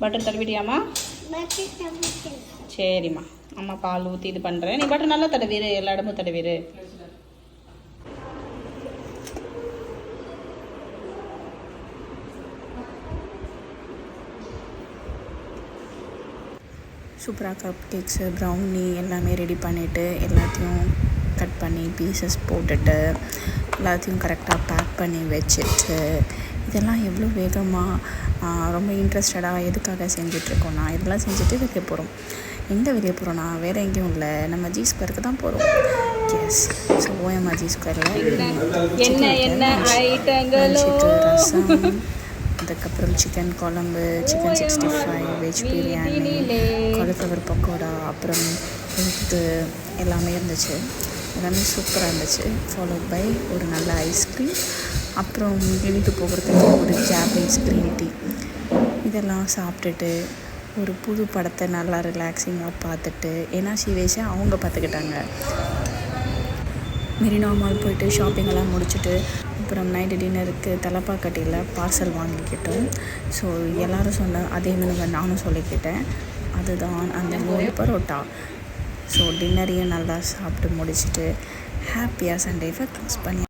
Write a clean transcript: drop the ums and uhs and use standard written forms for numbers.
Butter தடவிட்டியாம்மா? சரிம்மா, அம்மா பால் ஊற்றி இது பண்ணுறேன். நீ பட்டர் நல்லா தடவிடு, எல்லா இடமும் தடவிடு. சூப்பராக கப் கேக்ஸு, ப்ரௌனி எல்லாமே ரெடி பண்ணிவிட்டு எல்லாத்தையும் கட் பண்ணி பீசஸ் போட்டுட்டு எல்லாத்தையும் கரெக்டாக பேக் பண்ணி வச்சுட்டு, இதெல்லாம் எவ்வளோ வேகமாக ரொம்ப இன்ட்ரெஸ்டடாக எதுக்காக செஞ்சிட்ருக்கோன்னா, இதெல்லாம் செஞ்சுட்டு வெளியே போகிறோம். எங்கே வெளியே போகிறோன்னா வேறு எங்கேயும் இல்லை, நம்ம ஜி ஸ்கொயருக்கு தான் போகிறோம். எஸ், ஸோ ஓஎம்ஆர் ஜி ஸ்கொயரில் ரசம், அதுக்கப்புறம் சிக்கன் குழம்பு, chicken 65, veg biryani, cauliflower pakoda, அப்புறம் இது எல்லாமே இருந்துச்சு. எல்லாமே சூப்பராக இருந்துச்சு. ஃபாலோட் பை ஒரு நல்ல ஐஸ்கிரீம், அப்புறம் வீட்டுக்கு போகிறதுக்கு ஒரு ஜாப்பனீஸ் க்ரீன் டீ. இதெல்லாம் சாப்பிட்டுட்டு ஒரு புது படத்தை நல்லா ரிலாக்ஸிங்காக பார்த்துட்டு, ஏன்னா சிவேஷை அவங்க பார்த்துக்கிட்டாங்க. மெரினா மால் போயிட்டு ஷாப்பிங்கெல்லாம் முடிச்சுட்டு அப்புறம் நைட்டு டின்னருக்கு தலப்பாக்கட்டியில் பார்சல் வாங்கிக்கிட்டோம். ஸோ எல்லோரும் சொன்ன அதே மெனுவை நானும் சொல்லிக்கிட்டேன். அதுதான் அந்த 3 பரோட்டா. ஸோ டின்னரையும் நல்லா சாப்பிட்டு முடிச்சுட்டு ஹாப்பியாக சண்டேவை க்ளோஸ் பண்ணி